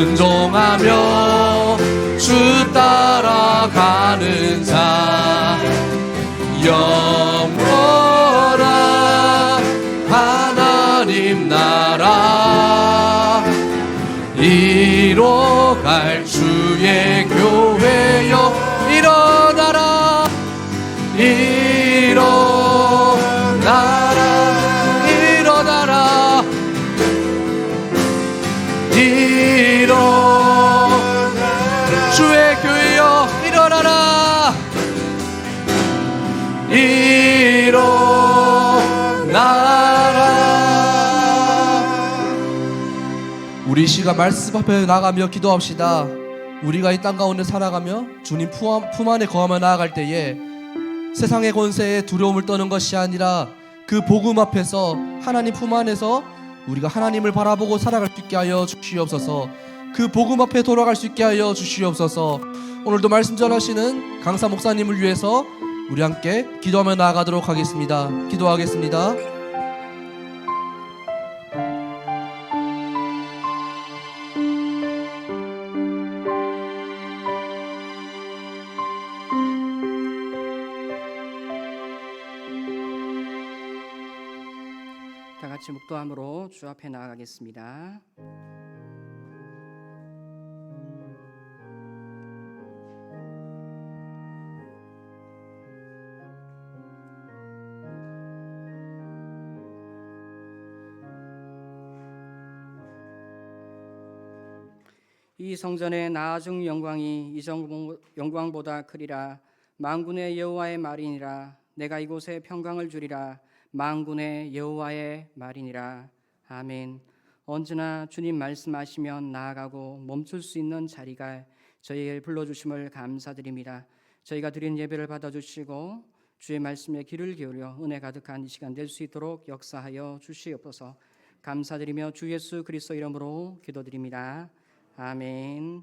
순종하며 주 따라가는 자 영원한 하나님 나라 이뤄갈 주의 교회여 일어나라 일어나라 일어나라 일어나라 주의 교회여 일어나라 일어나라. 우리 시가 말씀 앞에 나가며 기도합시다. 우리가 이 땅 가운데 살아가며 주님 품 안에 거하며 나아갈 때에 세상의 권세에 두려움을 떠는 것이 아니라 그 복음 앞에서 하나님 품 안에서 우리가 하나님을 바라보고 살아갈 수 있게 하여 주시옵소서. 그 복음 앞에 돌아갈 수 있게 하여 주시옵소서. 오늘도 말씀 전하시는 강사 목사님을 위해서 우리 함께 기도하며 나아가도록 하겠습니다. 기도하겠습니다. 다 같이 묵도함으로 주 앞에 나아가겠습니다. 이 성전의 나아중 영광이 이전 영광보다 크리라. 만군의 여호와의 말이니라. 내가 이곳에 평강을 주리라. 만군의 여호와의 말이니라. 아멘. 언제나 주님 말씀하시면 나아가고 멈출 수 있는 자리가 저희를 불러주심을 감사드립니다. 저희가 드린 예배를 받아주시고 주의 말씀에 귀를 기울여 은혜 가득한 이 시간 될 수 있도록 역사하여 주시옵소서. 감사드리며 주 예수 그리스도 이름으로 기도드립니다. 아멘.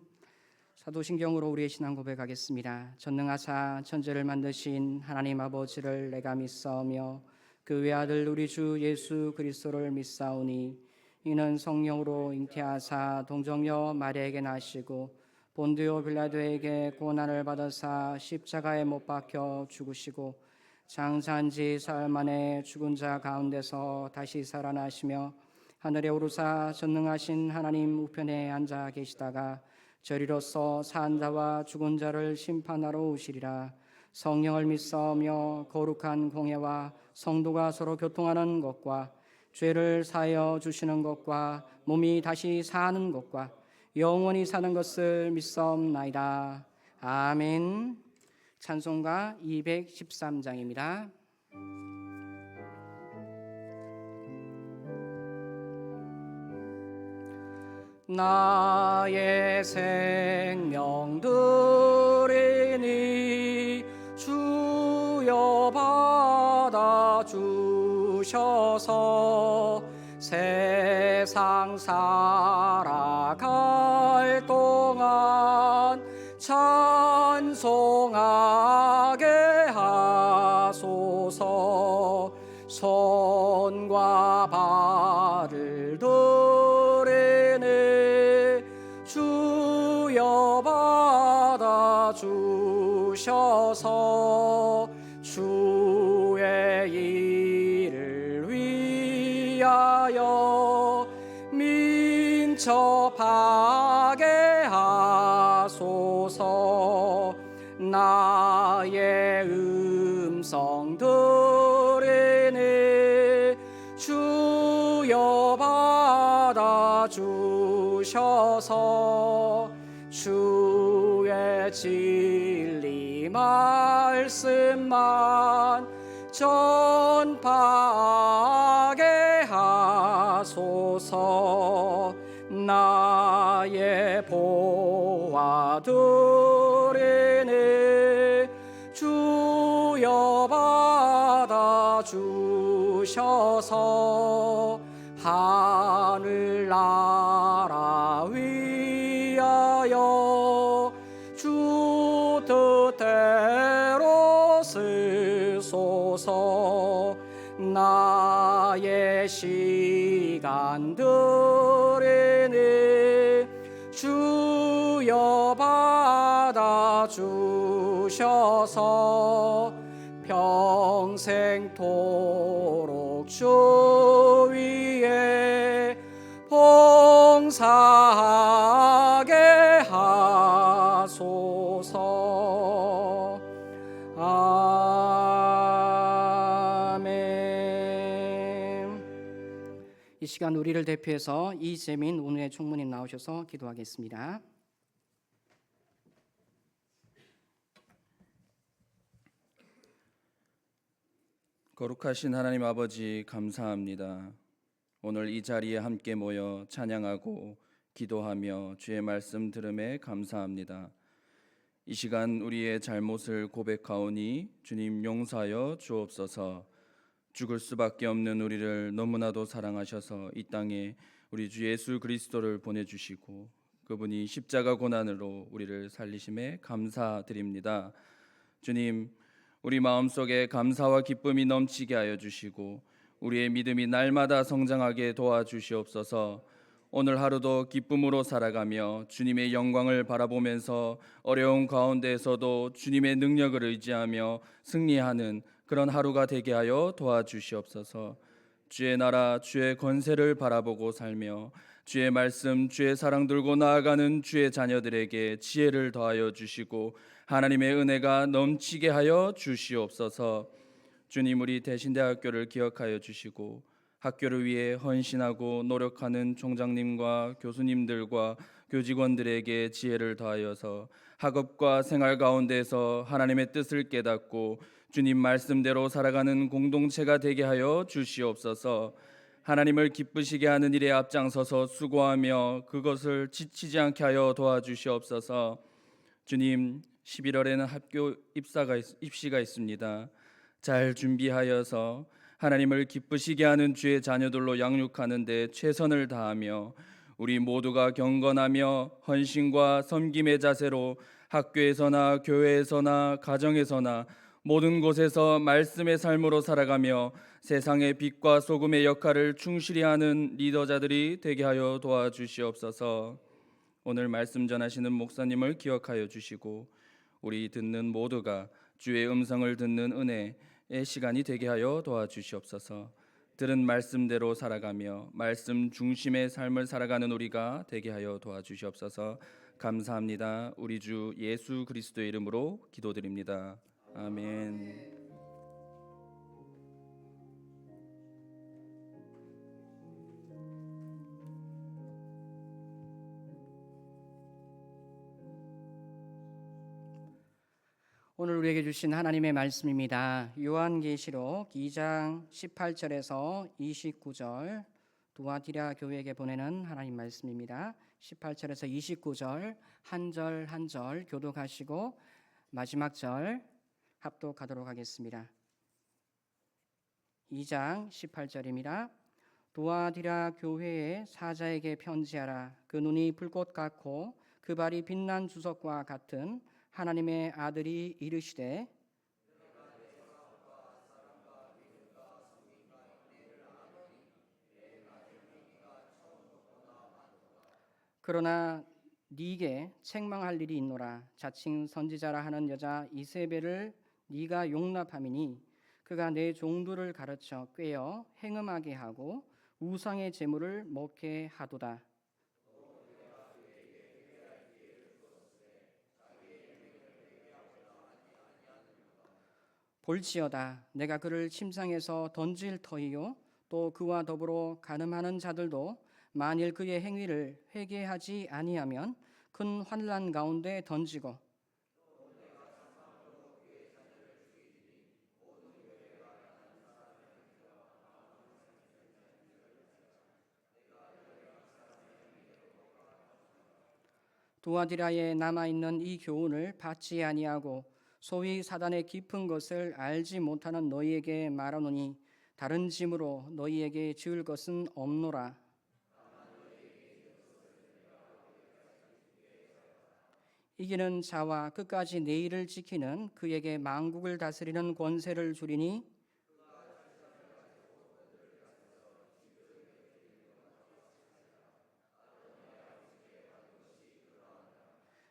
사도신경으로 우리의 신앙 고백하겠습니다. 전능하사 천지를 만드신 하나님 아버지를 내가 믿사오며 그 외아들 우리 주 예수 그리스도를 믿사오니 이는 성령으로 잉태하사 동정녀 마리아에게 나시고 본디오 빌라도에게 고난을 받으사 십자가에 못 박혀 죽으시고 장사한 지 사흘 만에 죽은 자 가운데서 다시 살아나시며 하늘에 오르사 전능하신 하나님 우편에 앉아 계시다가 저리로서 산 자와 죽은 자를 심판하러 오시리라. 성령을 믿사오며 거룩한 공예와 성도가 서로 교통하는 것과 죄를 사하여 주시는 것과 몸이 다시 사는 것과 영원히 사는 것을 믿사옵나이다. 아멘. 찬송가 213장입니다. 나의 생명 드리니 주여 받아 주셔서 세상 살아갈 동안 찬송하게 하소서. 손과 발을 드리니 주여 받아 주셔서 주의 일을 위하여 민첩하게 하소서. 나의 음성 들으니 주여 받아 주셔서 주의 진리 말씀만 전파하게 하소서. 나의 보화 드리니 주여 받아 주셔서 하늘나라 위하여 주 뜻대로 쓰소서. 나의 시간 드리니 주여 받아 주셔서 평생토록 주 위에 봉사하게 하소서. 아멘. 이 시간 우리를 대표해서 이재민 오늘의 총무님 나오셔서 기도하겠습니다. 거룩하신 하나님 아버지, 감사합니다. 오늘 이 자리에 함께 모여 찬양하고 기도하며 주의 말씀 들음에 감사합니다. 이 시간 우리의 잘못을 고백하오니 주님 용서하여 주옵소서. 죽을 수밖에 없는 우리를 너무나도 사랑하셔서 이 땅에 우리 주 예수 그리스도를 보내주시고 그분이 십자가 고난으로 우리를 살리심에 감사드립니다. 주님, 우리 마음속에 감사와 기쁨이 넘치게 하여 주시고 우리의 믿음이 날마다 성장하게 도와주시옵소서. 오늘 하루도 기쁨으로 살아가며 주님의 영광을 바라보면서 어려운 가운데에서도 주님의 능력을 의지하며 승리하는 그런 하루가 되게 하여 도와주시옵소서. 주의 나라, 주의 권세를 바라보고 살며 주의 말씀, 주의 사랑 들고 나아가는 주의 자녀들에게 지혜를 더하여 주시고 하나님의 은혜가 넘치게 하여 주시옵소서. 주님, 우리 대신대학교를 기억하여 주시고 학교를 위해 헌신하고 노력하는 총장님과 교수님들과 교직원들에게 지혜를 더하여서 학업과 생활 가운데서 하나님의 뜻을 깨닫고 주님 말씀대로 살아가는 공동체가 되게 하여 주시옵소서. 하나님을 기쁘시게 하는 일에 앞장서서 수고하며 그것을 지치지 않게 하여 도와주시옵소서. 주님, 11월에는 학교 입시가 있습니다. 잘 준비하여서 하나님을 기쁘시게 하는 주의 자녀들로 양육하는 데 최선을 다하며 우리 모두가 경건하며 헌신과 섬김의 자세로 학교에서나 교회에서나 가정에서나 모든 곳에서 말씀의 삶으로 살아가며 세상의 빛과 소금의 역할을 충실히 하는 리더자들이 되게 하여 도와주시옵소서. 오늘 말씀 전하시는 목사님을 기억하여 주시고 우리 듣는 모두가 주의 음성을 듣는 은혜의 시간이 되게 하여 도와주시옵소서. 들은 말씀대로 살아가며 말씀 중심의 삶을 살아가는 우리가 되게 하여 도와주시옵소서. 감사합니다. 우리 주 예수 그리스도의 이름으로 기도드립니다. 아멘. 오늘 우리에게 주신 하나님의 말씀입니다. 요한계시록 2장 18절에서 29절 두아디라 교회에게 보내는 하나님 말씀입니다. 18절에서 29절 한 절 한 절 교독하시고 마지막 절 합독하도록 하겠습니다. 2장 18절입니다. 두아디라 교회의 사자에게 편지하라. 그 눈이 불꽃 같고 그 발이 빛난 주석과 같은 하나님의 아들이 이르시되 그러나 네게 책망할 일이 있노라. 자칭 선지자라 하는 여자 이세벨을 네가 용납함이니 그가 내 종들을 가르쳐 꾀어 행음하게 하고 우상의 제물을 먹게 하도다. 볼지어다 내가 그를 침상에서 던질 터이요 또 그와 더불어 간음하는 자들도 만일 그의 행위를 회개하지 아니하면 큰 환난 가운데 던지고 두아디라에 남아있는 이 교훈을 받지 아니하고 소위 사단의 깊은 것을 알지 못하는 너희에게 말하노니 다른 짐으로 너희에게 지을 것은 없노라. 이기는 자와 끝까지 내일을 지키는 그에게 만국을 다스리는 권세를 주리니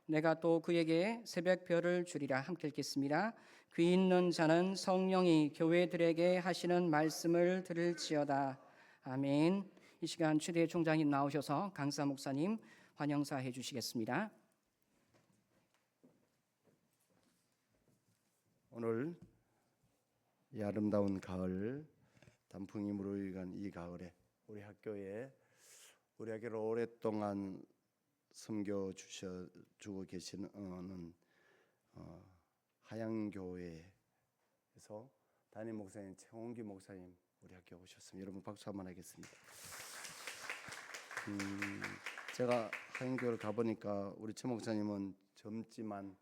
내가 또 그에게 새벽별을 주리라. 함께 읽겠습니다. 귀 있는 자는 성령이 교회들에게 하시는 말씀을 들을지어다. 아멘. 이 시간 최대 총장님 나오셔서 강사 목사님 환영사 해주시겠습니다. 오늘 이 아름다운 가을 단풍이 무르익은 이 가을에 우리 학교를 오랫동안 섬겨 주고 계시는 하양교회에서 담임 목사님 최홍기 목사님 우리 학교에 오셨습니다. 여러분 박수 한번 하겠습니다. 제가 하양교회를 가보니까 우리 최 목사님은 젊지만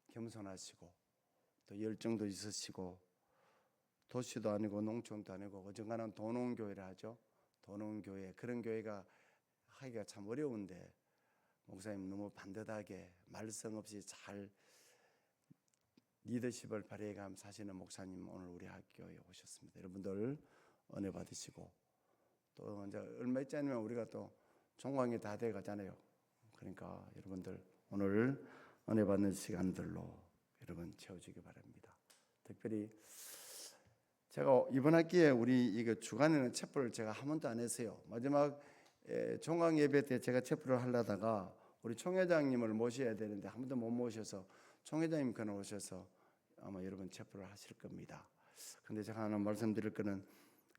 겸손하시고 또 열정도 있으시고 도시도 아니고 농촌도 아니고 어정간한 도농교회를 하죠. 도농교회, 그런 교회가 하기가 참 어려운데 목사님 너무 반듯하게 말썽 없이 잘 리더십을 발휘해가며 사시는 목사님 오늘 우리 학교에 오셨습니다. 여러분들 은혜 받으시고 또 이제 얼마 있지 않으면 우리가 또 종강이 다 돼 가잖아요. 그러니까 여러분들 오늘 은혜 받는 시간들로 여러분 채워주기 바랍니다. 특별히 제가 이번 학기에 우리 이거 주간에는 체포를 제가 한 번도 안 했어요. 마지막 종강 예배 때 제가 체포를 하려다가 우리 총회장님을 모셔야 되는데 한 번도 못 모셔서 총회장님 그날 오셔서 아마 여러분 체포를 하실 겁니다. 근데 제가 하나 말씀드릴 거는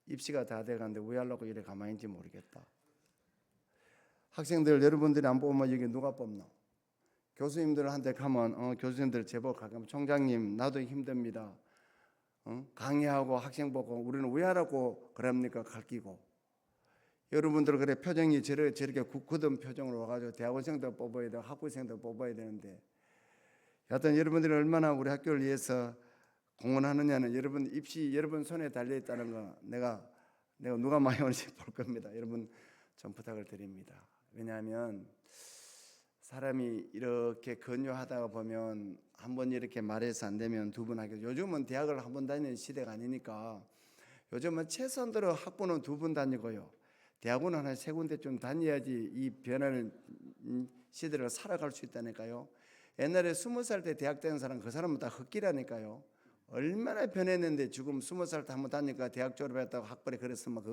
입시가 다 돼가는데 왜 하려고 이래 가만히 있는지 모르겠다. 학생들 여러분들이 안 뽑으면 여기 누가 뽑노? 교수님들한테 가면 교수님들 제보 가면 총장님 나도 힘듭니다. 강의하고 학생 보고 우리는 왜 하라고 그럽니까? 가르치고 여러분들 그래 표정이 저렇게 굳은 표정으로 와가지고 대학원생도 뽑아야 되고 학부생도 뽑아야 되는데 여하튼 여러분들이 얼마나 우리 학교를 위해서 공헌하느냐는 여러분 입시 여러분 손에 달려 있다는 거 내가 누가 많이 오는지 볼 겁니다. 여러분 좀 부탁을 드립니다. 왜냐하면 사람이 이렇게 건조하다가 보면 한 번 이렇게 말해서 안 되면 두 번 하게. 요즘은 대학을 한 번 다니는 시대가 아니니까 요즘은 최선대로 학부는 두 번 다니고요. 대학원은 한 세 군데 좀 다녀야지 이 변하는 시대를 살아갈 수 있다니까요. 옛날에 20살 때 대학 다니는 사람 그 사람은 다 흑기라니까요. 얼마나 변했는데 지금 20살 때 한 번 다니니까 대학 졸업했다고 학벌에 그랬으면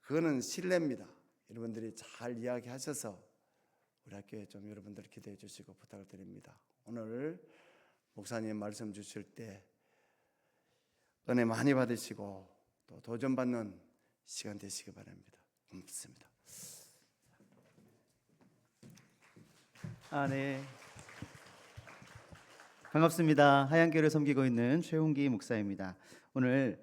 그거는 신뢰입니다. 여러분들이 잘 이야기하셔서 우리 학교에 좀 여러분들 기대해 주시고 부탁을 드립니다. 오늘 목사님 말씀 주실 때 은혜 많이 받으시고 또 도전받는 시간 되시기 바랍니다. 고맙습니다. 네. 반갑습니다. 하양교회를 섬기고 있는 최홍기 목사입니다. 오늘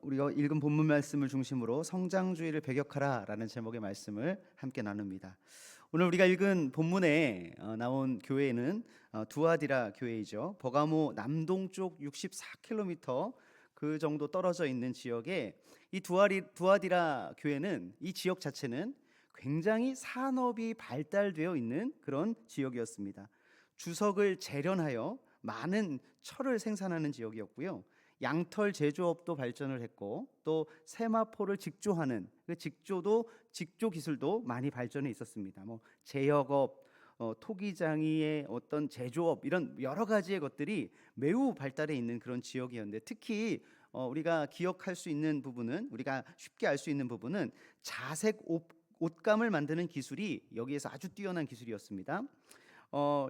우리가 읽은 본문 말씀을 중심으로 성장주의를 배격하라라는 제목의 말씀을 함께 나눕니다. 오늘 우리가 읽은 본문에 나온 교회는 두아디라 교회이죠. 버가모 남동쪽 64km 그 정도 떨어져 있는 지역에 이 두아디라 교회는 이 지역 자체는 굉장히 산업이 발달되어 있는 그런 지역이었습니다. 주석을 재련하여 많은 철을 생산하는 지역이었고요. 양털 제조업도 발전을 했고 또 세마포를 직조하는 그 직조 기술도 많이 발전해 있었습니다. 제역업, 토기장이의 어떤 제조업 이런 여러 가지의 것들이 매우 발달해 있는 그런 지역이었는데 특히 우리가 기억할 수 있는 부분은 우리가 쉽게 알 수 있는 부분은 자색 옷감을 만드는 기술이 여기에서 아주 뛰어난 기술이었습니다.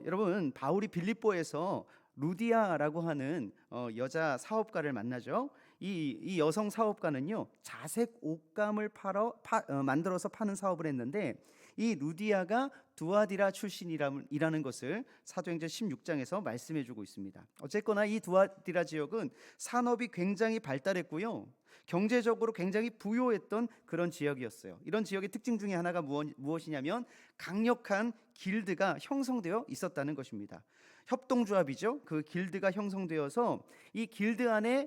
여러분 바울이 빌립보에서 루디아라고 하는 여자 사업가를 만나죠. 이 여성 사업가는요 자색 옷감을 만들어서 파는 사업을 했는데 이 루디아가 두아디라 출신이라는 것을 사도행전 16장에서 말씀해주고 있습니다. 어쨌거나 이 두아디라 지역은 산업이 굉장히 발달했고요. 경제적으로 굉장히 부유했던 그런 지역이었어요. 이런 지역의 특징 중에 하나가 무엇이냐면 강력한 길드가 형성되어 있었다는 것입니다. 협동조합이죠. 그 길드가 형성되어서 이 길드 안에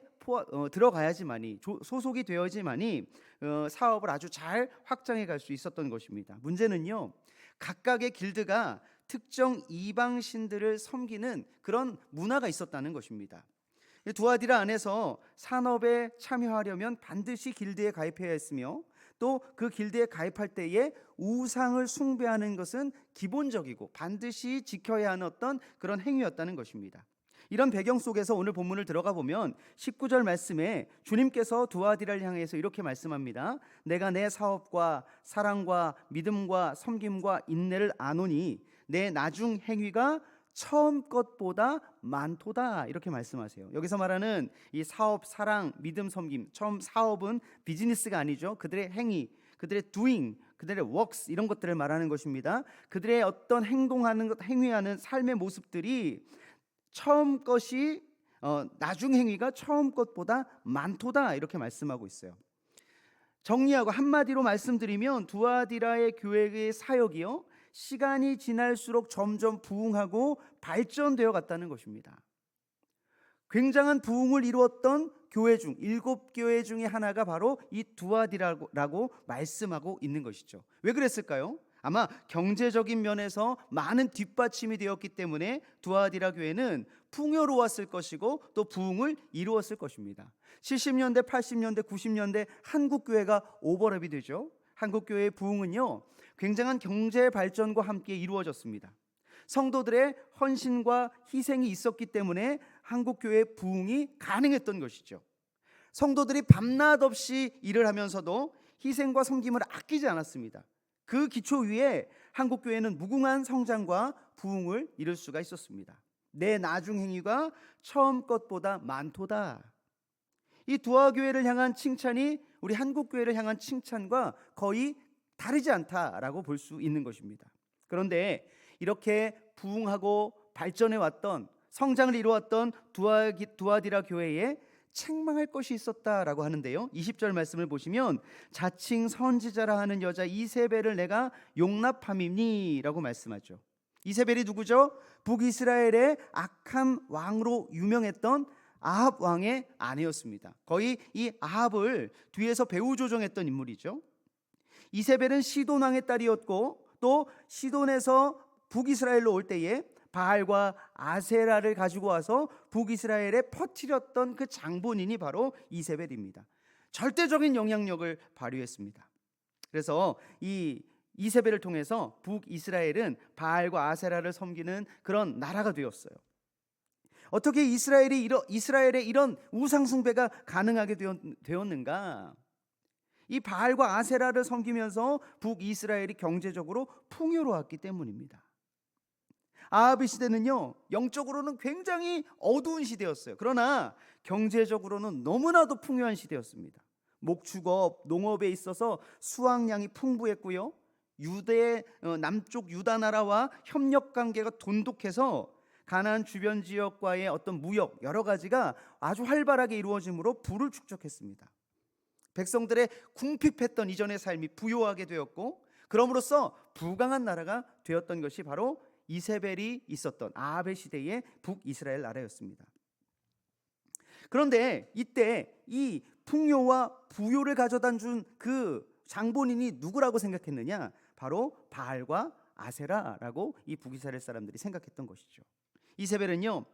들어가야지만이 소속이 되어야지만이 사업을 아주 잘 확장해 갈 수 있었던 것입니다. 문제는요, 각각의 길드가 특정 이방신들을 섬기는 그런 문화가 있었다는 것입니다. 두아디라 안에서 산업에 참여하려면 반드시 길드에 가입해야 했으며 또 그 길드에 가입할 때에 우상을 숭배하는 것은 기본적이고 반드시 지켜야 하는 어떤 그런 행위였다는 것입니다. 이런 배경 속에서 오늘 본문을 들어가 보면 19절 말씀에 주님께서 두아디라를 향해서 이렇게 말씀합니다. 내가 내 사업과 사랑과 믿음과 섬김과 인내를 아노니 내 나중 행위가 처음 것보다 많도다, 이렇게 말씀하세요. 여기서 말하는 이 사업, 사랑, 믿음, 섬김, 처음 사업은 비즈니스가 아니죠. 그들의 행위, 그들의 doing, 그들의 works, 이런 것들을 말하는 것입니다. 그들의 어떤 행동하는 것, 행위하는 삶의 모습들이 처음 것이 나중 행위가 처음 것보다 많도다, 이렇게 말씀하고 있어요. 정리하고 한마디로 말씀드리면 두아디라의 교회의 사역이요, 시간이 지날수록 점점 부흥하고 발전되어 갔다는 것입니다. 굉장한 부흥을 이루었던 교회 중 7교회 중에 하나가 바로 이 두아디라라고 말씀하고 있는 것이죠. 왜 그랬을까요? 아마 경제적인 면에서 많은 뒷받침이 되었기 때문에 두아디라 교회는 풍요로웠을 것이고 또 부흥을 이루었을 것입니다. 70년대, 80년대, 90년대 한국 교회가 오버랩이 되죠. 한국 교회의 부흥은요, 굉장한 경제 발전과 함께 이루어졌습니다. 성도들의 헌신과 희생이 있었기 때문에 한국 교회의 부흥이 가능했던 것이죠. 성도들이 밤낮 없이 일을 하면서도 희생과 섬김을 아끼지 않았습니다. 그 기초 위에 한국 교회는 무궁한 성장과 부흥을 이룰 수가 있었습니다. 내 나중 행위가 처음 것보다 많도다. 이 두아 교회를 향한 칭찬이 우리 한국 교회를 향한 칭찬과 거의 다르지 않다라고 볼 수 있는 것입니다. 그런데 이렇게 부흥하고 발전해 왔던, 성장을 이루었던 두아디라 교회에 책망할 것이 있었다라고 하는데요, 20절 말씀을 보시면 자칭 선지자라 하는 여자 이세벨을 내가 용납함이니 라고 말씀하죠. 이세벨이 누구죠? 북이스라엘의 악한 왕으로 유명했던 아합 왕의 아내였습니다. 거의 이 아합을 뒤에서 배후 조종했던 인물이죠. 이세벨은 시돈 왕의 딸이었고 또 시돈에서 북이스라엘로 올 때에 바알과 아세라를 가지고 와서 북이스라엘에 퍼뜨렸던 그 장본인이 바로 이세벨입니다. 절대적인 영향력을 발휘했습니다. 그래서 이 이세벨을 통해서 북이스라엘은 바알과 아세라를 섬기는 그런 나라가 되었어요. 어떻게 이스라엘의 이런 우상 숭배가 가능하게 되었는가? 이 바알과 아세라를 섬기면서 북이스라엘이 경제적으로 풍요로웠기 때문입니다. 아합의 시대는요, 영적으로는 굉장히 어두운 시대였어요. 그러나 경제적으로는 너무나도 풍요한 시대였습니다. 목축업, 농업에 있어서 수확량이 풍부했고요, 유대 남쪽 유다 나라와 협력 관계가 돈독해서 가나안 주변 지역과의 어떤 무역 여러 가지가 아주 활발하게 이루어짐으로 부를 축적했습니다. 백성들의 궁핍했던 이전의 삶이 부요하게 되었고, 그럼으로써 부강한 나라가 되었던 것이 바로 이세벨이 있었던 아합의 시대의 북이스라엘 나라였습니다. 그런데 이때 이 풍요와 부요를 가져다 준 그 장본인이 누구라고 생각했느냐? 바로 바알과 아세라라고 이 북이스라엘 사람들이 생각했던 것이죠. 이세벨은요,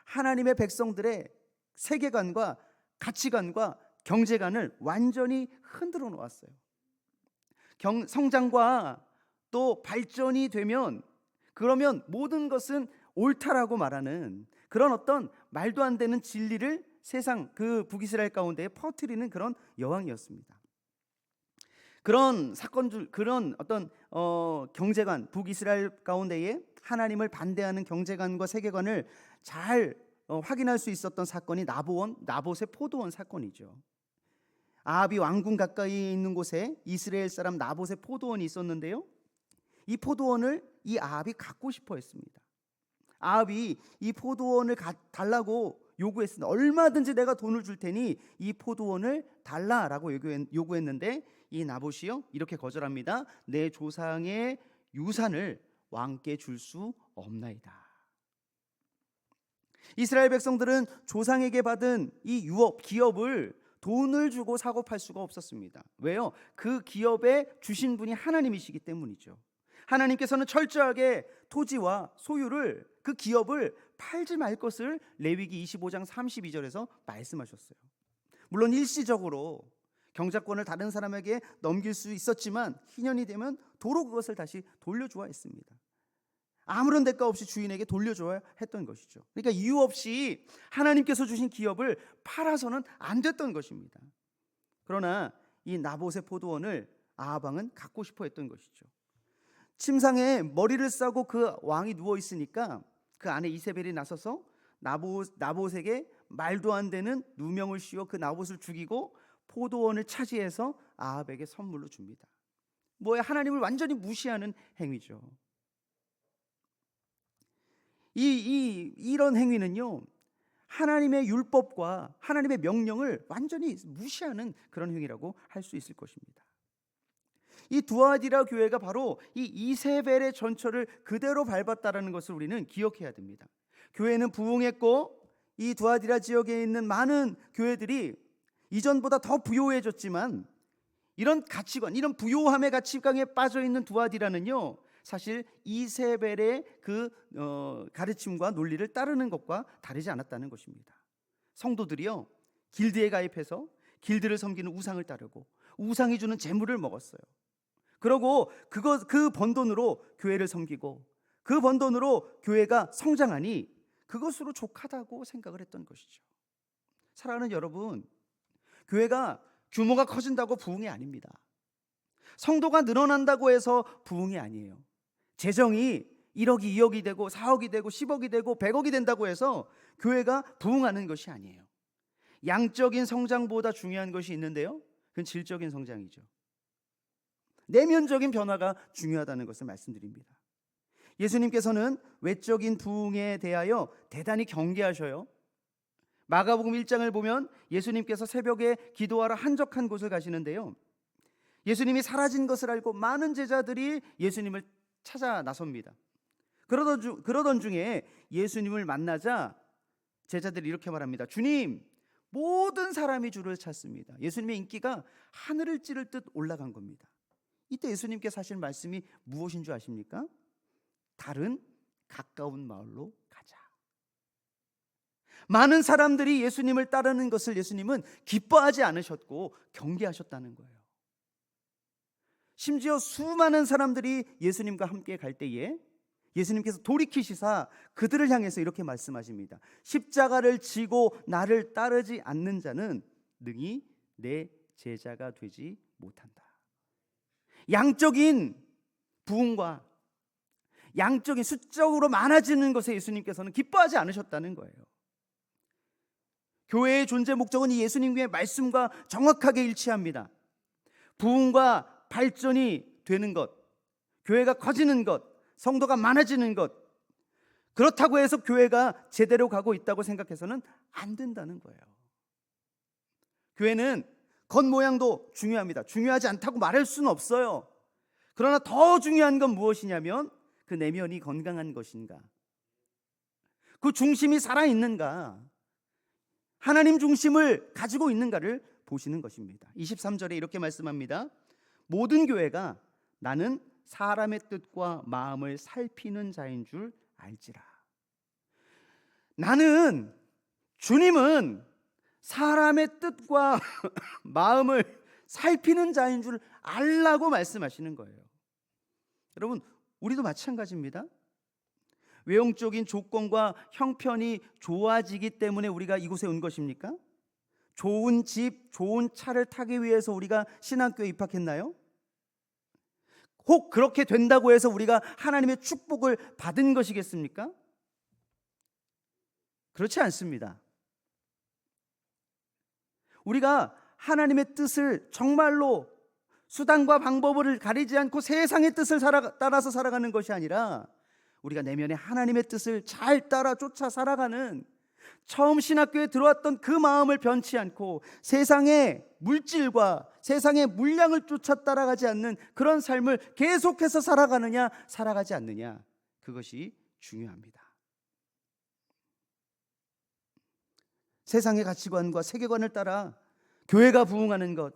하나님의 백성들의 세계관과 가치관과 경제관을 완전히 흔들어 놓았어요. 성장과 또 발전이 되면 그러면 모든 것은 옳다라고 말하는 그런 어떤 말도 안 되는 진리를 세상 그 북이스라엘 가운데에 퍼뜨리는 그런 여왕이었습니다. 그런 사건들, 그런 어떤 경제관, 북이스라엘 가운데에 하나님을 반대하는 경제관과 세계관을 잘 확인할 수 있었던 사건이 나봇의 포도원 사건이죠. 아합이 왕궁 가까이 있는 곳에 이스라엘 사람 나봇의 포도원이 있었는데요, 이 포도원을 이 아합이 갖고 싶어 했습니다. 아합이 이 포도원을 달라고 요구했습니다. 얼마든지 내가 돈을 줄 테니 이 포도원을 달라라고 요구했는데 이 나봇이요, 이렇게 거절합니다. 내 조상의 유산을 왕께 줄 수 없나이다. 이스라엘 백성들은 조상에게 받은 이 기업을 돈을 주고 사고 팔 수가 없었습니다. 왜요? 그 기업에 주신 분이 하나님이시기 때문이죠. 하나님께서는 철저하게 토지와 소유를, 그 기업을 팔지 말 것을 레위기 25장 32절에서 말씀하셨어요. 물론 일시적으로 경작권을 다른 사람에게 넘길 수 있었지만 희년이 되면 도로 그것을 다시 돌려줘야 했습니다. 아무런 대가 없이 주인에게 돌려줘야 했던 것이죠. 그러니까 이유 없이 하나님께서 주신 기업을 팔아서는 안 됐던 것입니다. 그러나 이 나봇의 포도원을 아합 왕은 갖고 싶어 했던 것이죠. 침상에 머리를 싸고 그 왕이 누워 있으니까 그 안에 이세벨이 나서서 나봇에게 말도 안 되는 누명을 씌워 그 나봇을 죽이고 포도원을 차지해서 아합에게 선물로 줍니다. 뭐야, 하나님을 완전히 무시하는 행위죠. 이런 행위는요, 하나님의 율법과 하나님의 명령을 완전히 무시하는 그런 행위라고 할 수 있을 것입니다. 이 두아디라 교회가 바로 이 이세벨의 전철을 그대로 밟았다라는 것을 우리는 기억해야 됩니다. 교회는 부흥했고 이 두아디라 지역에 있는 많은 교회들이 이전보다 더 부요해졌지만 이런 가치관, 이런 부요함의 가치관에 빠져 있는 두아디라는요, 사실 이세벨의 그 가르침과 논리를 따르는 것과 다르지 않았다는 것입니다. 성도들이요, 길드에 가입해서 길드를 섬기는 우상을 따르고 우상이 주는 재물을 먹었어요. 그러고 그 번 돈으로 교회를 섬기고 그 번 돈으로 교회가 성장하니 그것으로 족하다고 생각을 했던 것이죠. 사랑하는 여러분, 교회가 규모가 커진다고 부흥이 아닙니다. 성도가 늘어난다고 해서 부흥이 아니에요. 재정이 1억이 2억이 되고 4억이 되고 10억이 되고 100억이 된다고 해서 교회가 부흥하는 것이 아니에요. 양적인 성장보다 중요한 것이 있는데요, 그건 질적인 성장이죠. 내면적인 변화가 중요하다는 것을 말씀드립니다. 예수님께서는 외적인 부흥에 대하여 대단히 경계하셔요. 마가복음 1장을 보면 예수님께서 새벽에 기도하러 한적한 곳을 가시는데요, 예수님이 사라진 것을 알고 많은 제자들이 예수님을 찾아 나섭니다. 그러던 중에 예수님을 만나자 제자들이 이렇게 말합니다. 주님, 모든 사람이 주를 찾습니다. 예수님의 인기가 하늘을 찌를 듯 올라간 겁니다. 이때 예수님께서 하신 말씀이 무엇인 줄 아십니까? 다른 가까운 마을로 가자. 많은 사람들이 예수님을 따르는 것을 예수님은 기뻐하지 않으셨고 경계하셨다는 거예요. 심지어 수많은 사람들이 예수님과 함께 갈 때에 예수님께서 돌이키시사 그들을 향해서 이렇게 말씀하십니다. 십자가를 지고 나를 따르지 않는 자는 능히 내 제자가 되지 못한다. 양적인 부흥과 양적인 수적으로 많아지는 것에 예수님께서는 기뻐하지 않으셨다는 거예요. 교회의 존재 목적은 이 예수님의 말씀과 정확하게 일치합니다. 부흥과 발전이 되는 것, 교회가 커지는 것, 성도가 많아지는 것, 그렇다고 해서 교회가 제대로 가고 있다고 생각해서는 안 된다는 거예요. 교회는 겉모양도 중요합니다. 중요하지 않다고 말할 수는 없어요. 그러나 더 중요한 건 무엇이냐면 그 내면이 건강한 것인가, 그 중심이 살아있는가, 하나님 중심을 가지고 있는가를 보시는 것입니다. 23절에 이렇게 말씀합니다. 모든 교회가 나는 사람의 뜻과 마음을 살피는 자인 줄 알지라. 나는, 주님은 사람의 뜻과 마음을 살피는 자인 줄 알라고 말씀하시는 거예요. 여러분, 우리도 마찬가지입니다. 외형적인 조건과 형편이 좋아지기 때문에 우리가 이곳에 온 것입니까? 좋은 집, 좋은 차를 타기 위해서 우리가 신학교에 입학했나요? 혹 그렇게 된다고 해서 우리가 하나님의 축복을 받은 것이겠습니까? 그렇지 않습니다. 우리가 하나님의 뜻을 정말로 수단과 방법을 가리지 않고 세상의 뜻을 따라서 살아가는 것이 아니라 우리가 내면에 하나님의 뜻을 잘 따라 쫓아 살아가는, 처음 신학교에 들어왔던 그 마음을 변치 않고 세상의 물질과 세상의 물량을 쫓아 따라가지 않는 그런 삶을 계속해서 살아가느냐 살아가지 않느냐, 그것이 중요합니다. 세상의 가치관과 세계관을 따라 교회가 부흥하는 것,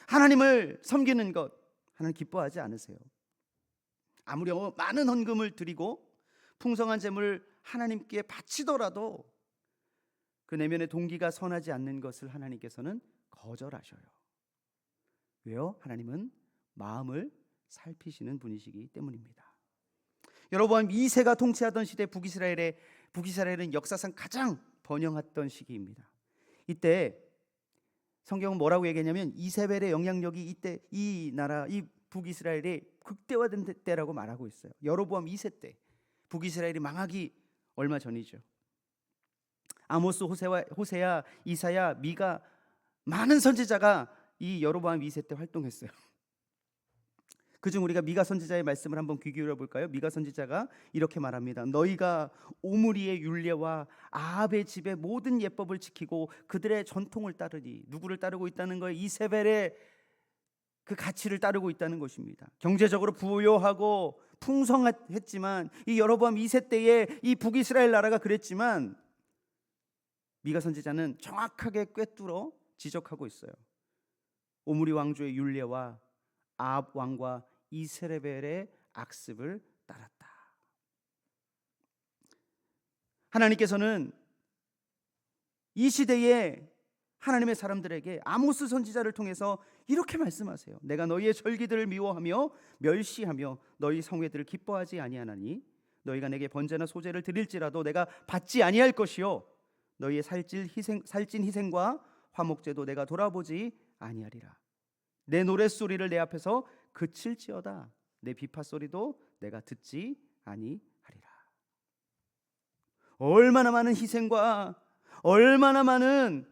하나님을 섬기는 것, 하나님 기뻐하지 않으세요. 아무리 많은 헌금을 드리고 풍성한 재물을 하나님께 바치더라도 그 내면의 동기가 선하지 않는 것을 하나님께서는 거절하셔요. 왜요? 하나님은 마음을 살피시는 분이시기 때문입니다. 여러분, 2세가 통치하던 시대 북이스라엘은 역사상 가장 번영했던 시기입니다. 이때 성경은 뭐라고 얘기하냐면 이세벨의 영향력이 이때 이 나라 이 북이스라엘이 극대화된 때라고 말하고 있어요. 여로보암 2세 때 북이스라엘이 망하기 얼마 전이죠. 아모스, 호세야, 이사야, 미가 많은 선지자가 이 여로보암 2세 때 활동했어요. 그중 우리가 미가 선지자의 말씀을 한번 귀 기울여 볼까요? 미가 선지자가 이렇게 말합니다. 너희가 오므리의 율례와 아합의 집의 모든 예법을 지키고 그들의 전통을 따르니, 누구를 따르고 있다는 거예요? 이세벨의 그 가치를 따르고 있다는 것입니다. 경제적으로 부유하고 풍성했지만 이 여로보암 2세 때에 이 북이스라엘 나라가 그랬지만 미가 선지자는 정확하게 꿰뚫어 지적하고 있어요. 오므리 왕조의 율례와 아합 왕과 이세벨의 악습을 따랐다. 하나님께서는 이 시대에 하나님의 사람들에게 아모스 선지자를 통해서 이렇게 말씀하세요. 내가 너희의 절기들을 미워하며 멸시하며 너희 성회들을 기뻐하지 아니하나니 너희가 내게 번제나 소제를 드릴지라도 내가 받지 아니할 것이요 너희의 살찐 희생과 화목제도 내가 돌아보지 아니하리라. 내 노랫소리를 내 앞에서 그칠지어다. 내 비파소리도 내가 듣지 아니하리라. 얼마나 많은 희생과 얼마나 많은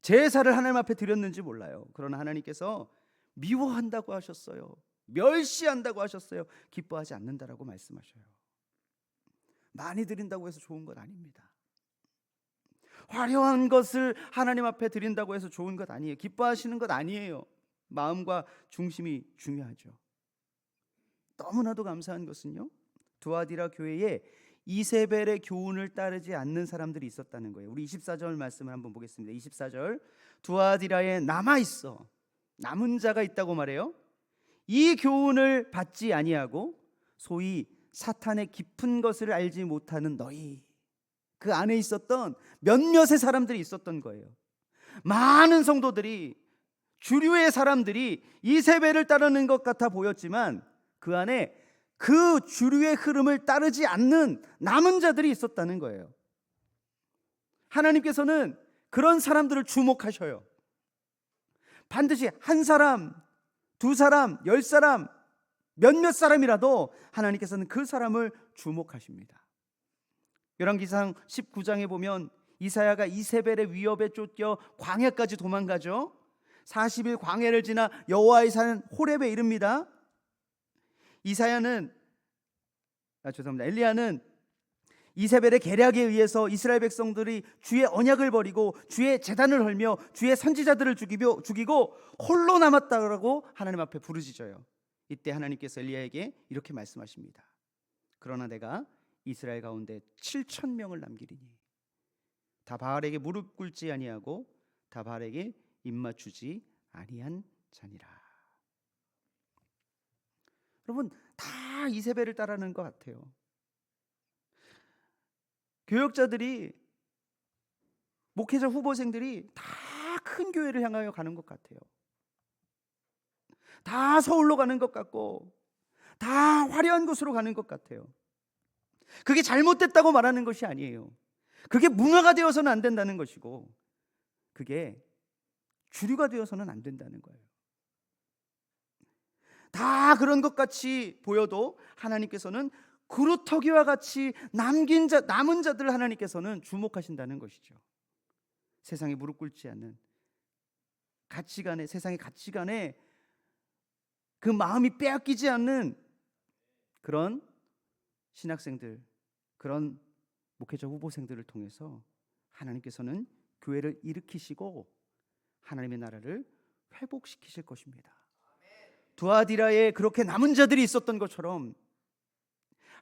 제사를 하나님 앞에 드렸는지 몰라요. 그러나 하나님께서 미워한다고 하셨어요. 멸시한다고 하셨어요. 기뻐하지 않는다라고 말씀하셔요. 많이 드린다고 해서 좋은 것 아닙니다. 화려한 것을 하나님 앞에 드린다고 해서 좋은 것 아니에요. 기뻐하시는 것 아니에요. 마음과 중심이 중요하죠. 너무나도 감사한 것은요, 두아디라 교회에 이세벨의 교훈을 따르지 않는 사람들이 있었다는 거예요. 우리 24절 말씀을 한번 보겠습니다. 24절 두아디라에 남은 자가 있다고 말해요. 이 교훈을 받지 아니하고 소위 사탄의 깊은 것을 알지 못하는 너희, 그 안에 있었던 몇몇의 사람들이 있었던 거예요. 많은 성도들이, 주류의 사람들이 이세벨을 따르는 것 같아 보였지만 그 안에 그 주류의 흐름을 따르지 않는 남은 자들이 있었다는 거예요. 하나님께서는 그런 사람들을 주목하셔요. 반드시 한 사람, 두 사람, 10사람, 몇몇 사람이라도 하나님께서는 그 사람을 주목하십니다. 열왕기상 19장에 보면 이사야가 이세벨의 위협에 쫓겨 광야까지 도망가죠. 40일 광야를 지나 여호와의 산 호렙에 이릅니다. 엘리야는 이세벨의 계략에 의해서 이스라엘 백성들이 주의 언약을 버리고 주의 제단을 헐며 주의 선지자들을 죽이고 홀로 남았다고 하나님 앞에 부르짖어요. 이때 하나님께서 엘리야에게 이렇게 말씀하십니다. 그러나 내가 이스라엘 가운데 7,000명을 남기리니 다 바알에게 무릎 꿇지 아니하고 다 바알에게 입맞추지 아니한 자니라. 여러분, 다 이세벨을 따르는 것 같아요. 교역자들이, 목회자 후보생들이 다 큰 교회를 향하여 가는 것 같아요. 다 서울로 가는 것 같고 다 화려한 곳으로 가는 것 같아요. 그게 잘못됐다고 말하는 것이 아니에요. 그게 문화가 되어서는 안 된다는 것이고 그게 주류가 되어서는 안 된다는 거예요. 다 그런 것 같이 보여도 하나님께서는 구루터기와 같이 남은 자들 하나님께서는 주목하신다는 것이죠. 세상에 무릎 꿇지 않는 가치관에, 세상의 가치관에 그 마음이 빼앗기지 않는 그런 신학생들, 그런 목회자 후보생들을 통해서 하나님께서는 교회를 일으키시고 하나님의 나라를 회복시키실 것입니다. 두아디라에 그렇게 남은 자들이 있었던 것처럼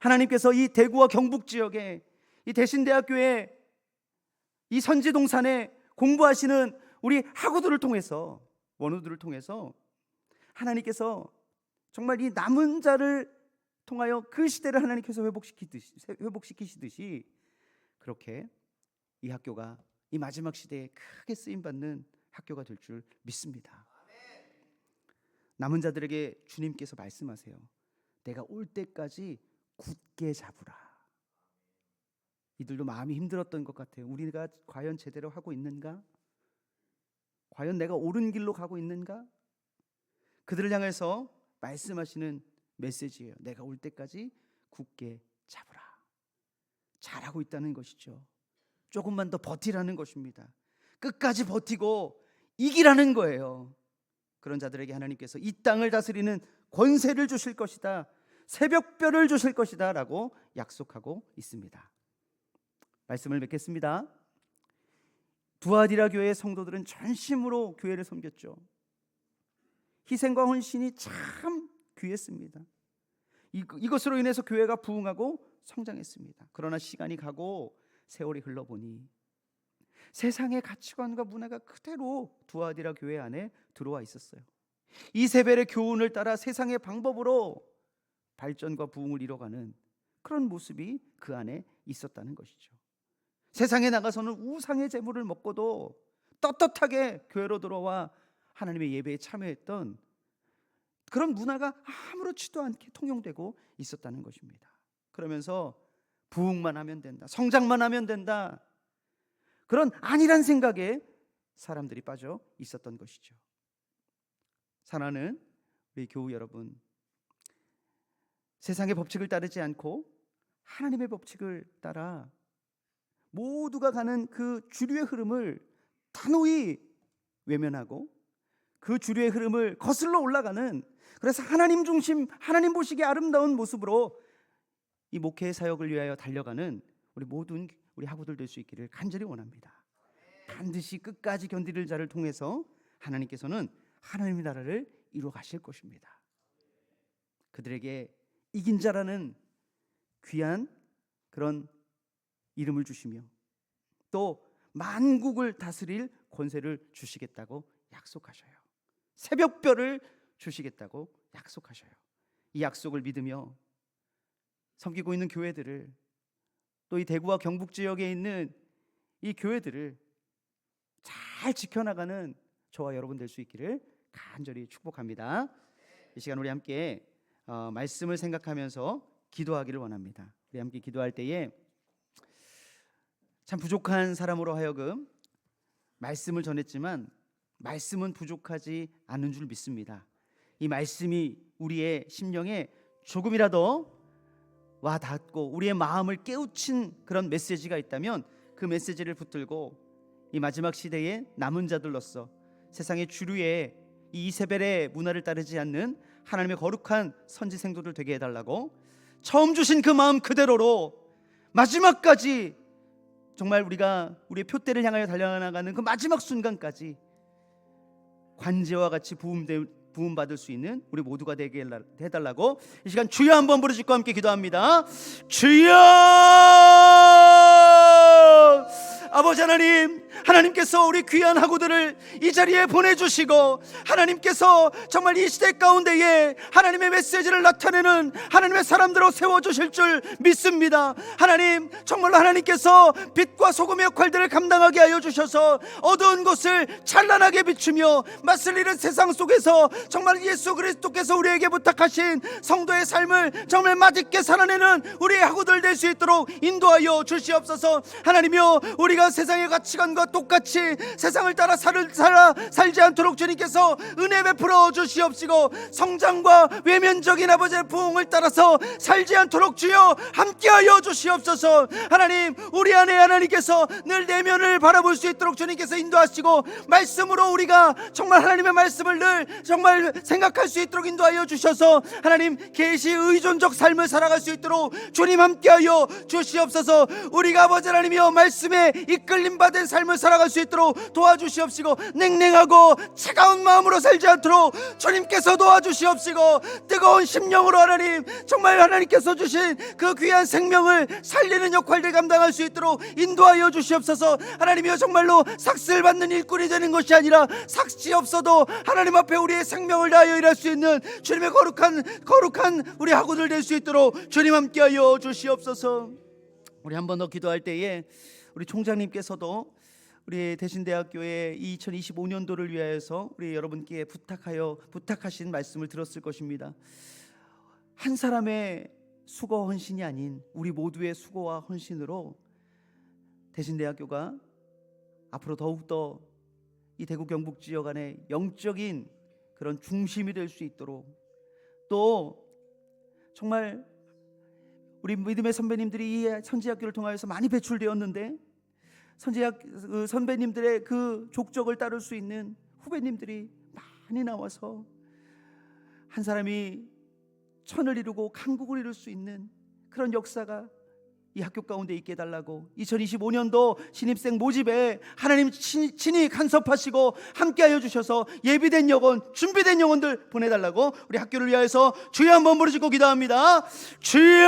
하나님께서 이 대구와 경북 지역에 이 대신대학교에 이 선지동산에 공부하시는 우리 학우들을 통해서, 원우들을 통해서 하나님께서 정말 이 남은 자를 통하여 그 시대를 하나님께서 회복시키시듯이 그렇게 이 학교가 이 마지막 시대에 크게 쓰임받는 학교가 될 줄 믿습니다. 남은 자들에게 주님께서 말씀하세요. 내가 올 때까지 굳게 잡으라. 이들도 마음이 힘들었던 것 같아요. 우리가 과연 제대로 하고 있는가? 과연 내가 옳은 길로 가고 있는가? 그들을 향해서 말씀하시는 메시지예요. 내가 올 때까지 굳게 잡으라. 잘하고 있다는 것이죠. 조금만 더 버티라는 것입니다. 끝까지 버티고 이기라는 거예요. 그런 자들에게 하나님께서 이 땅을 다스리는 권세를 주실 것이다, 새벽별을 주실 것이다 라고 약속하고 있습니다. 말씀을 맺겠습니다. 두아디라 교회의 성도들은 전심으로 교회를 섬겼죠. 희생과 헌신이 참 귀했습니다. 이것으로 인해서 교회가 부흥하고 성장했습니다. 그러나 시간이 가고 세월이 흘러보니 세상의 가치관과 문화가 그대로 두아디라 교회 안에 들어와 있었어요. 이세벨의 교훈을 따라 세상의 방법으로 발전과 부흥을 이뤄가는 그런 모습이 그 안에 있었다는 것이죠. 세상에 나가서는 우상의 제물을 먹고도 떳떳하게 교회로 들어와 하나님의 예배에 참여했던 그런 문화가 아무렇지도 않게 통용되고 있었다는 것입니다. 그러면서 부흥만 하면 된다, 성장만 하면 된다, 그런 아니란 생각에 사람들이 빠져 있었던 것이죠. 사랑하는 우리 교우 여러분, 세상의 법칙을 따르지 않고 하나님의 법칙을 따라 모두가 가는 그 주류의 흐름을 단호히 외면하고 그 주류의 흐름을 거슬러 올라가는, 그래서 하나님 중심, 하나님 보시기에 아름다운 모습으로 이 목회의 사역을 위하여 달려가는 우리 모든 우리 학우들 될 수 있기를 간절히 원합니다. 반드시 끝까지 견디는 자를 통해서 하나님께서는 하나님의 나라를 이루어 가실 것입니다. 그들에게 이긴 자라는 귀한 그런 이름을 주시며 또 만국을 다스릴 권세를 주시겠다고 약속하셔요. 새벽별을 주시겠다고 약속하셔요. 이 약속을 믿으며 섬기고 있는 교회들을, 또 이 대구와 경북 지역에 있는 이 교회들을 잘 지켜나가는 저와 여러분 될 수 있기를 간절히 축복합니다. 이 시간 우리 함께 말씀을 생각하면서 기도하기를 원합니다. 우리 함께 기도할 때에 참 부족한 사람으로 하여금 말씀을 전했지만 말씀은 부족하지 않은 줄 믿습니다. 이 말씀이 우리의 심령에 조금이라도 와 닿고 우리의 마음을 깨우친 그런 메시지가 있다면 그 메시지를 붙들고 이 마지막 시대에 남은 자들로서 세상의 주류의 이 이세벨의 문화를 따르지 않는 하나님의 거룩한 선지 생도들 되게 해달라고, 처음 주신 그 마음 그대로로 마지막까지 정말 우리가 우리의 표대를 향하여 달려나가는 그 마지막 순간까지 관제와 같이 부음받을 수 있는 우리 모두가 되게 해달라고 이 시간 주여 한번 부르짖고 함께 기도합니다. 주여! 아버지 하나님, 하나님께서 우리 귀한 학우들을 이 자리에 보내주시고 하나님께서 정말 이 시대 가운데에 하나님의 메시지를 나타내는 하나님의 사람들로 세워주실 줄 믿습니다. 하나님, 정말로 하나님께서 빛과 소금의 역할들을 감당하게 하여 주셔서 어두운 곳을 찬란하게 비추며 맞설 잃은 세상 속에서 정말 예수 그리스도께서 우리에게 부탁하신 성도의 삶을 정말 맛있게 살아내는 우리의 학우들 될 수 있도록 인도하여 주시옵소서. 하나님이여, 우리가 세상의 가치관과 똑같이 세상을 따라 살지 않도록 주님께서 은혜 베풀어 주시옵시고, 성장과 외면적인 아버지의 부흥을 따라서 살지 않도록 주여 함께하여 주시옵소서. 하나님, 우리 안에 하나님께서 늘 내면을 바라볼 수 있도록 주님께서 인도하시고 말씀으로 우리가 정말 하나님의 말씀을 늘 정말 생각할 수 있도록 인도하여 주셔서 하나님 계시 의존적 삶을 살아갈 수 있도록 주님 함께하여 주시옵소서. 우리가 아버지 하나님이여 말씀에 이끌림 받은 삶을 살아갈 수 있도록 도와주시옵시고, 냉랭하고 차가운 마음으로 살지 않도록 주님께서 도와주시옵시고, 뜨거운 심령으로 하나님 정말 하나님께서 주신 그 귀한 생명을 살리는 역할들 감당할 수 있도록 인도하여 주시옵소서. 하나님이여, 정말로 삭슬 받는 일꾼이 되는 것이 아니라 삭시 없어도 하나님 앞에 우리의 생명을 다하여 일할 수 있는 주님의 거룩한 우리 학우들 될 수 있도록 주님 함께하여 주시옵소서. 우리 한 번 더 기도할 때에 우리 총장님께서도 우리 대신대학교의 2025년도를 위하여서 우리 여러분께 부탁하신 말씀을 들었을 것입니다. 한 사람의 수고 헌신이 아닌 우리 모두의 수고와 헌신으로 대신대학교가 앞으로 더욱더 이 대구 경북 지역 안에 영적인 그런 중심이 될 수 있도록, 또 정말 우리 믿음의 선배님들이 이 선지학교를 통하여서 많이 배출되었는데 선배님들의 그 족적을 따를 수 있는 후배님들이 많이 나와서 한 사람이 천을 이루고 강국을 이룰 수 있는 그런 역사가 이 학교 가운데 있게 해달라고, 2025년도 신입생 모집에 하나님 친히 간섭하시고 함께하여 주셔서 예비된 영혼, 준비된 영혼들 보내달라고 우리 학교를 위하여서 주여 한번 부르짖고 기도합니다. 주여!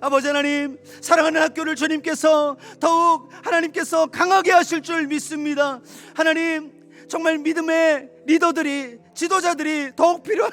아버지 하나님, 사랑하는 학교를 주님께서 더욱 하나님께서 강하게 하실 줄 믿습니다. 하나님, 정말 믿음의 리더들이, 지도자들이 더욱 필요한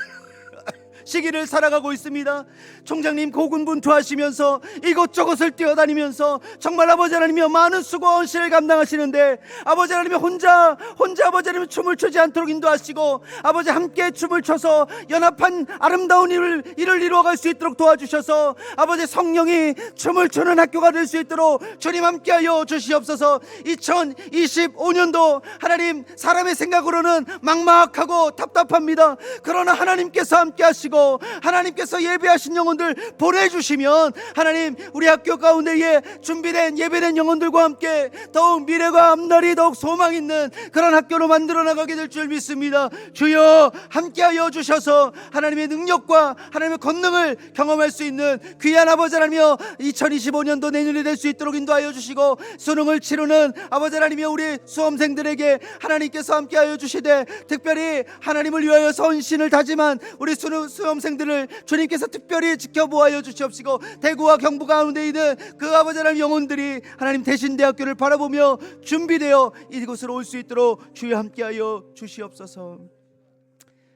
시기를 살아가고 있습니다. 총장님 고군분투하시면서 이곳저곳을 뛰어다니면서 정말 아버지 하나님이여 많은 수고와 헌신을 감당하시는데, 아버지 하나님이 혼자 아버지 하나님 춤을 추지 않도록 인도하시고, 아버지 함께 춤을 춰서 연합한 아름다운 일을 이루어갈 수 있도록 도와주셔서 아버지 성령이 춤을 추는 학교가 될 수 있도록 주님 함께하여 주시옵소서. 2025년도 하나님, 사람의 생각으로는 막막하고 답답합니다. 그러나 하나님께서 함께하시고 하나님께서 예배하신 영혼들 보내주시면 하나님, 우리 학교 가운데에 준비된 예배된 영혼들과 함께 더욱 미래가 앞날이 더욱 소망 있는 그런 학교로 만들어 나가게 될 줄 믿습니다. 주여 함께하여 주셔서 하나님의 능력과 하나님의 권능을 경험할 수 있는 귀한 아버지 하나님이여, 2025년도 내년이 될 수 있도록 인도하여 주시고, 수능을 치르는 아버지 하나님이여 우리 수험생들에게 하나님께서 함께하여 주시되, 특별히 하나님을 위하여 헌신을 다짐한 우리 수험생들을 주님께서 특별히 지켜보아여 주시옵시고, 대구와 경북 가운데 있는 그 아버지 하나님 영혼들이 하나님 대신대학교를 바라보며 준비되어 이곳으로 올 수 있도록 주여 함께하여 주시옵소서.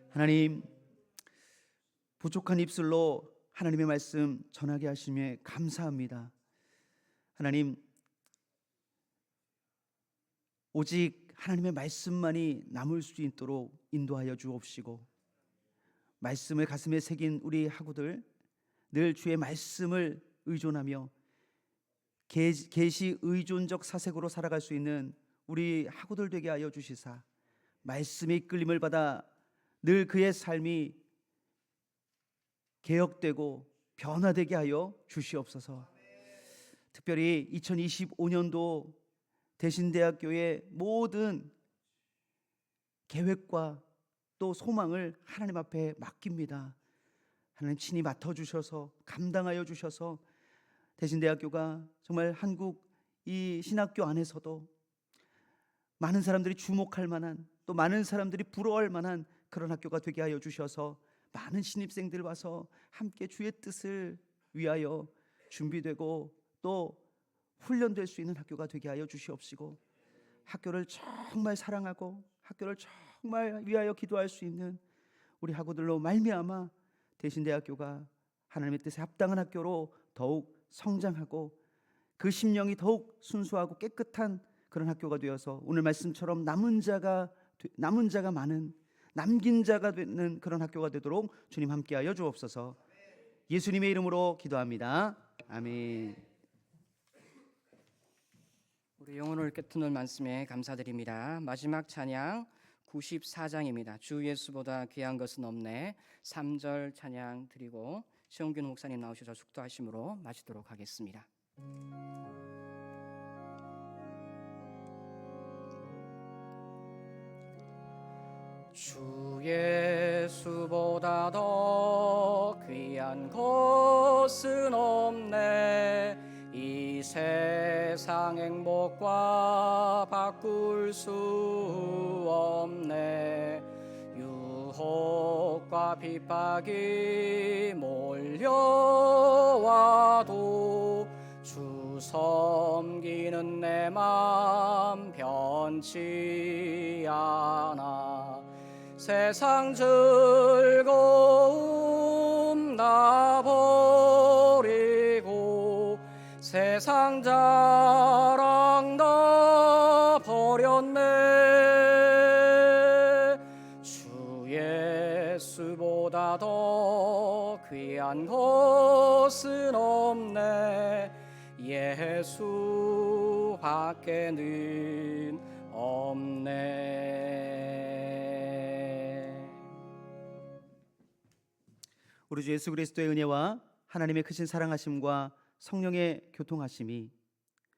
하나님, 부족한 입술로 하나님의 말씀 전하게 하심에 감사합니다. 하나님, 오직 하나님의 말씀만이 남을 수 있도록 인도하여 주옵시고, 말씀을 가슴에 새긴 우리 학우들 늘 주의 말씀을 의존하며 계시 의존적 사색으로 살아갈 수 있는 우리 학우들 되게 하여 주시사, 말씀의 이끌림을 받아 늘 그의 삶이 개혁되고 변화되게 하여 주시옵소서. 특별히 2025년도 대신대학교의 모든 계획과 또 소망을 하나님 앞에 맡깁니다. 하나님 친히 맡아주셔서 감당하여 주셔서 대신대학교가 정말 한국 이 신학교 안에서도 많은 사람들이 주목할 만한, 또 많은 사람들이 부러워할 만한 그런 학교가 되게 하여 주셔서 많은 신입생들 와서 함께 주의 뜻을 위하여 준비되고 또 훈련될 수 있는 학교가 되게 하여 주시옵시고, 학교를 정말 사랑하고 학교를 정말 위하여 기도할 수 있는 우리 학우들로 말미암아 대신대학교가 하나님의 뜻에 합당한 학교로 더욱 성장하고 그 심령이 더욱 순수하고 깨끗한 그런 학교가 되어서 오늘 말씀처럼 남은 자가 많은, 남긴 자가 되는 그런 학교가 되도록 주님 함께하여 주옵소서. 예수님의 이름으로 기도합니다. 아멘. 우리 영혼을 꿰뚫는 말씀에 감사드립니다. 마지막 찬양 94장입니다. 주 예수보다 귀한 것은 없네. 3절 찬양 드리고 시홍균 목사님 나오셔서 축도하심으로 마치도록 하겠습니다. 주 예수보다 더 귀한 것은 없네. 이 세상 행복과 바꿀 수 없네. 유혹과 핍박이 몰려와도 주 섬기는 내 맘 변치 않아. 세상 즐거움 다 버리고 세상 자 예수보다 더 귀한 것은 없네. 예수 밖에는 없네. 우리 주 예수 그리스도의 은혜와 하나님의 크신 사랑하심과 성령의 교통하심이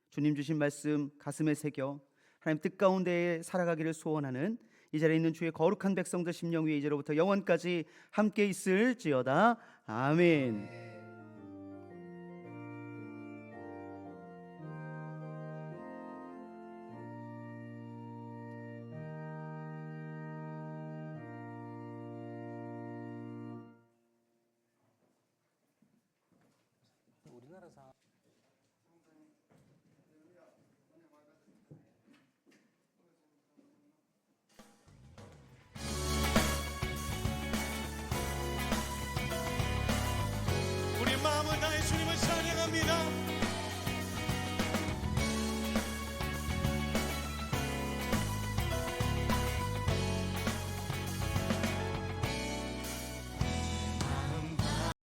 주님 주신 말씀 가슴에 새겨 하나님 뜻 가운데 살아가기를 소원하는 이 자리에 있는 주의 거룩한 백성들 심령 위에 이제로부터 영원까지 함께 있을지어다. 아멘.